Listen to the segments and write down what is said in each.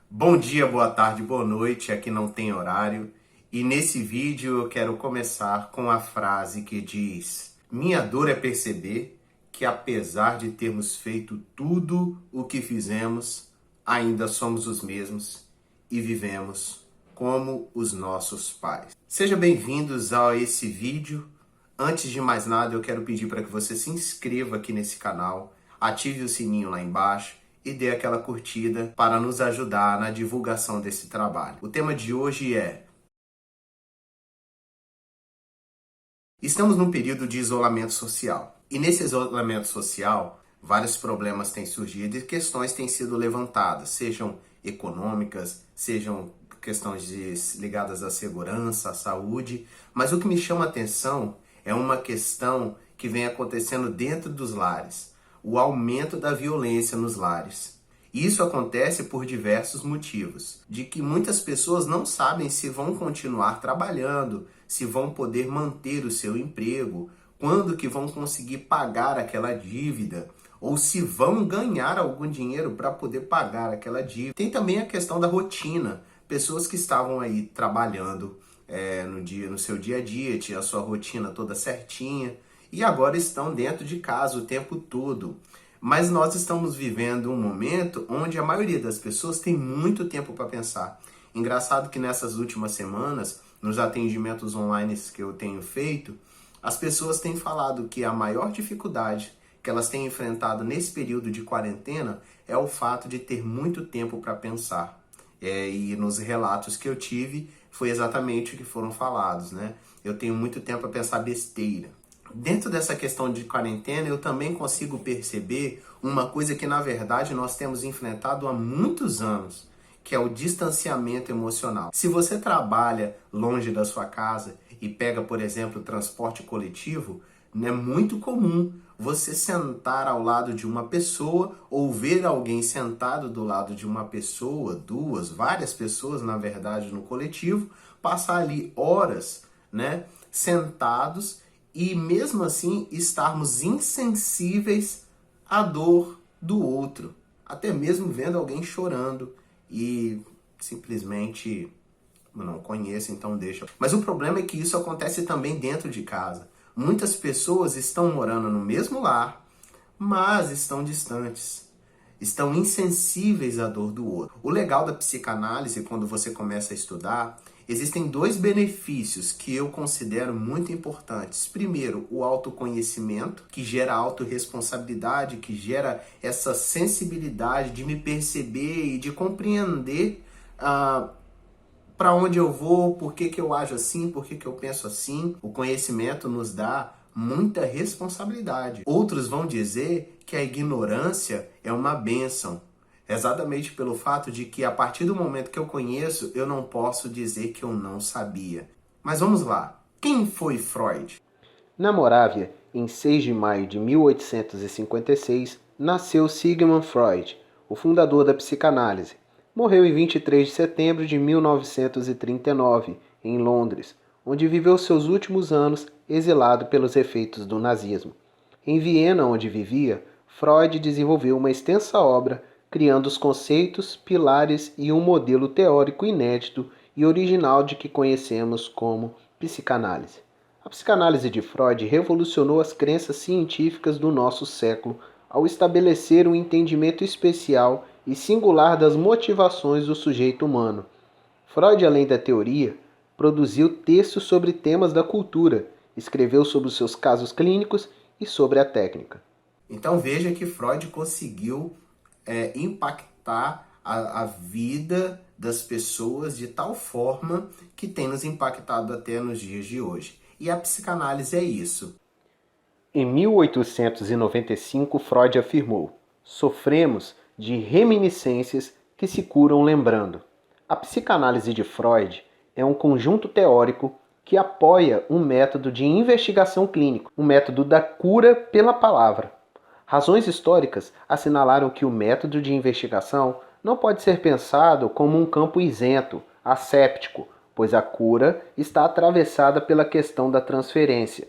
Bom dia, boa tarde, boa noite, aqui não tem horário. E nesse vídeo eu quero começar com a frase que diz: Minha dor é perceber que apesar de termos feito tudo o que fizemos, ainda somos os mesmos e vivemos como os nossos pais. Sejam bem-vindos a esse vídeo. Antes de mais nada, eu quero pedir para que você se inscreva aqui nesse canal, ative o sininho lá embaixo e dê aquela curtida para nos ajudar na divulgação desse trabalho. O tema de hoje é: estamos num período de isolamento social. E nesse isolamento social, vários problemas têm surgido e questões têm sido levantadas, sejam econômicas, sejam ligadas à segurança, à saúde. Mas o que me chama a atenção é uma questão que vem acontecendo dentro dos lares: o aumento da violência nos lares. Isso acontece por diversos motivos, de que muitas pessoas não sabem se vão continuar trabalhando, se vão poder manter o seu emprego, quando que vão conseguir pagar aquela dívida, ou se vão ganhar algum dinheiro para poder pagar aquela dívida. Tem também a questão da rotina. Pessoas que estavam aí trabalhando no seu dia a dia, tinha a sua rotina toda certinha, e agora estão dentro de casa o tempo todo. Mas nós estamos vivendo um momento onde a maioria das pessoas tem muito tempo para pensar. Engraçado que nessas últimas semanas, nos atendimentos online que eu tenho feito, as pessoas têm falado que a maior dificuldade que elas têm enfrentado nesse período de quarentena é o fato de ter muito tempo para pensar. E nos relatos que eu tive, foi exatamente o que foram falados, né? Eu tenho muito tempo para pensar besteira. Dentro dessa questão de quarentena, eu também consigo perceber uma coisa que, na verdade, nós temos enfrentado há muitos anos, que é o distanciamento emocional. Se você trabalha longe da sua casa e pega, por exemplo, o transporte coletivo, é muito comum você sentar ao lado de uma pessoa ou ver alguém sentado do lado de uma pessoa, duas, várias pessoas, na verdade, no coletivo, passar ali horas, né, sentados, e mesmo assim estarmos insensíveis à dor do outro, até mesmo vendo alguém chorando e simplesmente não conheço, então deixa. Mas o problema é que isso acontece também dentro de casa. Muitas pessoas estão morando no mesmo lar, mas estão distantes, estão insensíveis à dor do outro. O legal da psicanálise, quando você começa a estudar, existem dois benefícios que eu considero muito importantes. Primeiro, o autoconhecimento, que gera autorresponsabilidade, que gera essa sensibilidade de me perceber e de compreender para onde eu vou, por que eu ajo assim, por que eu penso assim. O conhecimento nos dá muita responsabilidade. Outros vão dizer que a ignorância é uma bênção, exatamente pelo fato de que a partir do momento que eu conheço, eu não posso dizer que eu não sabia. Mas vamos lá. Quem foi Freud? Na Morávia, em 6 de maio de 1856, nasceu Sigmund Freud, o fundador da psicanálise. Morreu em 23 de setembro de 1939, em Londres, onde viveu seus últimos anos exilado pelos efeitos do nazismo. Em Viena, onde vivia, Freud desenvolveu uma extensa obra, criando os conceitos, pilares e um modelo teórico inédito e original de que conhecemos como psicanálise. A psicanálise de Freud revolucionou as crenças científicas do nosso século ao estabelecer um entendimento especial e singular das motivações do sujeito humano. Freud, além da teoria, produziu textos sobre temas da cultura, escreveu sobre os seus casos clínicos e sobre a técnica. Então veja que Freud conseguiu impactar a vida das pessoas de tal forma que tem nos impactado até nos dias de hoje. E a psicanálise é isso. Em 1895, Freud afirmou: sofremos de reminiscências que se curam lembrando. A psicanálise de Freud é um conjunto teórico que apoia um método de investigação clínico, um método da cura pela palavra. Razões históricas assinalaram que o método de investigação não pode ser pensado como um campo isento, asséptico, pois a cura está atravessada pela questão da transferência.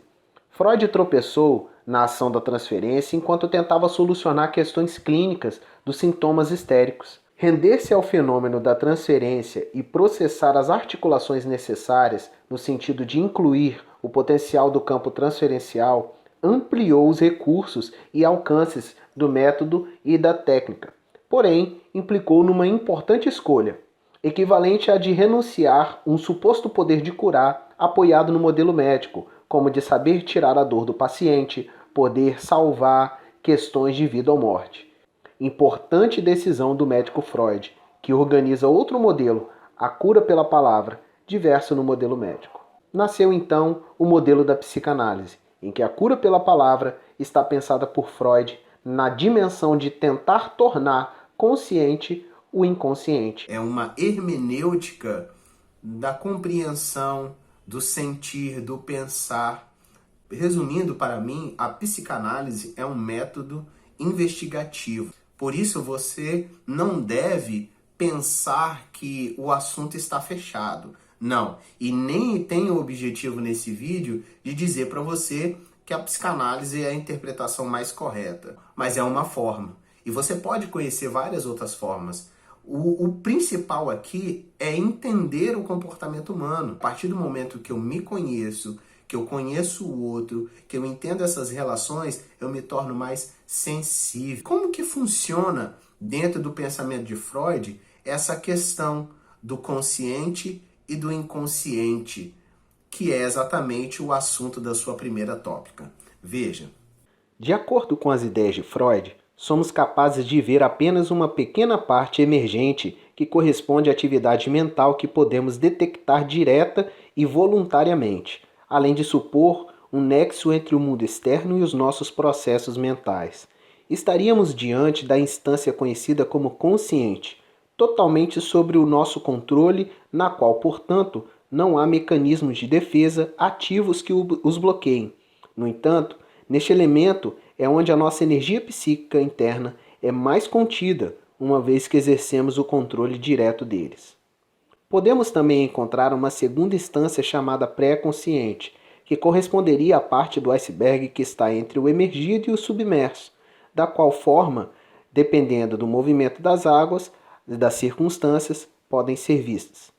Freud tropeçou na ação da transferência enquanto tentava solucionar questões clínicas dos sintomas histéricos. Render-se ao fenômeno da transferência e processar as articulações necessárias no sentido de incluir o potencial do campo transferencial ampliou os recursos e alcances do método e da técnica. Porém, implicou numa importante escolha, equivalente à de renunciar um suposto poder de curar apoiado no modelo médico, como de saber tirar a dor do paciente, poder salvar questões de vida ou morte. Importante decisão do médico Freud, que organiza outro modelo, a cura pela palavra, diverso no modelo médico. Nasceu então o modelo da psicanálise, em que a cura pela palavra está pensada por Freud na dimensão de tentar tornar consciente o inconsciente. É uma hermenêutica da compreensão, do sentir, do pensar. Resumindo, para mim, a psicanálise é um método investigativo. Por isso, você não deve pensar que o assunto está fechado. Não. E nem tem o objetivo nesse vídeo de dizer para você que a psicanálise é a interpretação mais correta. Mas é uma forma. E você pode conhecer várias outras formas. O principal aqui é entender o comportamento humano. A partir do momento que eu me conheço, que eu conheço o outro, que eu entendo essas relações, eu me torno mais sensível. Como que funciona dentro do pensamento de Freud essa questão do consciente e do inconsciente, que é exatamente o assunto da sua primeira tópica? Veja. De acordo com as ideias de Freud, somos capazes de ver apenas uma pequena parte emergente que corresponde à atividade mental que podemos detectar direta e voluntariamente, além de supor um nexo entre o mundo externo e os nossos processos mentais. Estaríamos diante da instância conhecida como consciente, totalmente sobre o nosso controle, na qual, portanto, não há mecanismos de defesa ativos que os bloqueiem. No entanto, neste elemento é onde a nossa energia psíquica interna é mais contida, uma vez que exercemos o controle direto deles. Podemos também encontrar uma segunda instância chamada pré-consciente, que corresponderia à parte do iceberg que está entre o emergido e o submerso, da qual forma, dependendo do movimento das águas e das circunstâncias, podem ser vistas.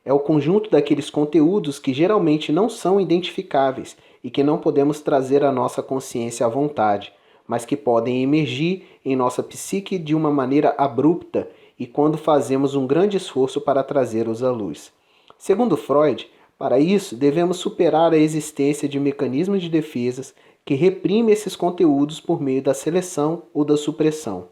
É o conjunto daqueles conteúdos que geralmente não são identificáveis e que não podemos trazer à nossa consciência à vontade, mas que podem emergir em nossa psique de uma maneira abrupta e quando fazemos um grande esforço para trazê-los à luz. Segundo Freud, para isso devemos superar a existência de mecanismos de defesa que reprimem esses conteúdos por meio da seleção ou da supressão.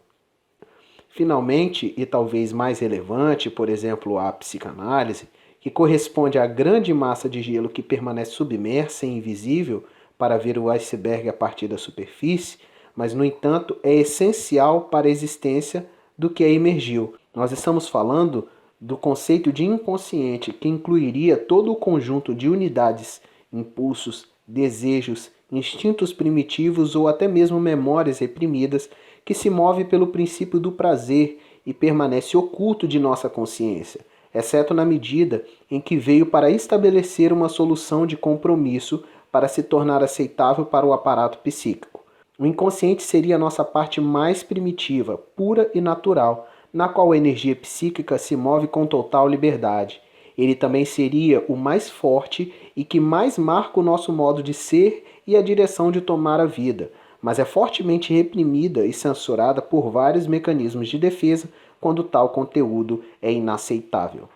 Finalmente, e talvez mais relevante, por exemplo, a psicanálise, que corresponde à grande massa de gelo que permanece submersa e invisível para ver o iceberg a partir da superfície, mas, no entanto, é essencial para a existência do que emergiu. Nós estamos falando do conceito de inconsciente, que incluiria todo o conjunto de unidades, impulsos, desejos, instintos primitivos ou até mesmo memórias reprimidas que se move pelo princípio do prazer e permanece oculto de nossa consciência, exceto na medida em que veio para estabelecer uma solução de compromisso para se tornar aceitável para o aparato psíquico. O inconsciente seria a nossa parte mais primitiva, pura e natural, na qual a energia psíquica se move com total liberdade. Ele também seria o mais forte e que mais marca o nosso modo de ser e a direção de tomar a vida, mas é fortemente reprimida e censurada por vários mecanismos de defesa quando tal conteúdo é inaceitável.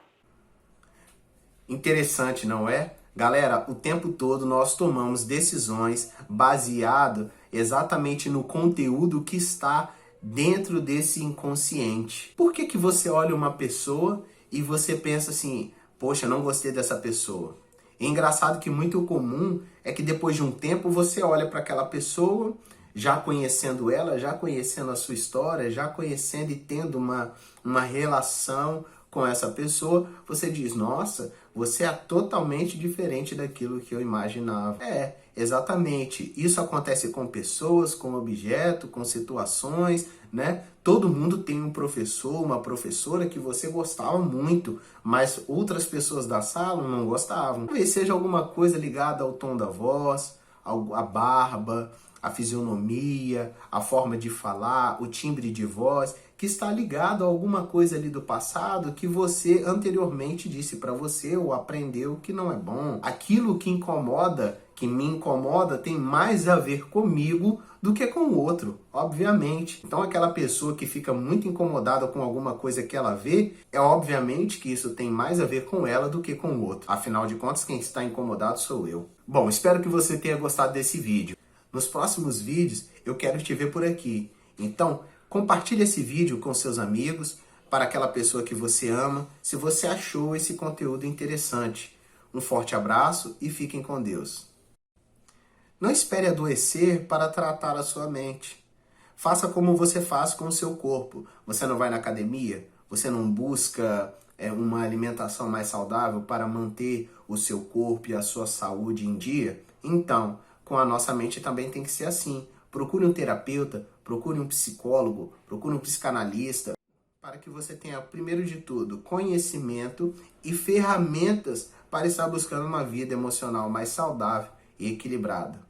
Interessante, não é? Galera, o tempo todo nós tomamos decisões baseado exatamente no conteúdo que está dentro desse inconsciente. Por que você olha uma pessoa e você pensa assim, poxa, não gostei dessa pessoa? É engraçado que muito comum é que depois de um tempo você olha para aquela pessoa, já conhecendo ela, já conhecendo a sua história, já conhecendo e tendo uma relação com essa pessoa, você diz, nossa, você é totalmente diferente daquilo que eu imaginava. É, exatamente. Isso acontece com pessoas, com objetos, com situações, né? Todo mundo tem um professor, uma professora que você gostava muito, mas outras pessoas da sala não gostavam. Talvez seja alguma coisa ligada ao tom da voz, a barba, a fisionomia, a forma de falar, o timbre de voz, que está ligado a alguma coisa ali do passado que você anteriormente disse para você ou aprendeu que não é bom. Aquilo que incomoda, que me incomoda, tem mais a ver comigo do que com o outro, obviamente. Então aquela pessoa que fica muito incomodada com alguma coisa que ela vê, é obviamente que isso tem mais a ver com ela do que com o outro. Afinal de contas, quem está incomodado sou eu. Bom, espero que você tenha gostado desse vídeo. Nos próximos vídeos eu quero te ver por aqui. Então, compartilhe esse vídeo com seus amigos, para aquela pessoa que você ama, se você achou esse conteúdo interessante. Um forte abraço e fiquem com Deus. Não espere adoecer para tratar a sua mente. Faça como você faz com o seu corpo. Você não vai na academia? Você não busca uma alimentação mais saudável para manter o seu corpo e a sua saúde em dia? Então, com a nossa mente também tem que ser assim. Procure um terapeuta, procure um psicólogo, procure um psicanalista, para que você tenha, primeiro de tudo, conhecimento e ferramentas para estar buscando uma vida emocional mais saudável e equilibrada.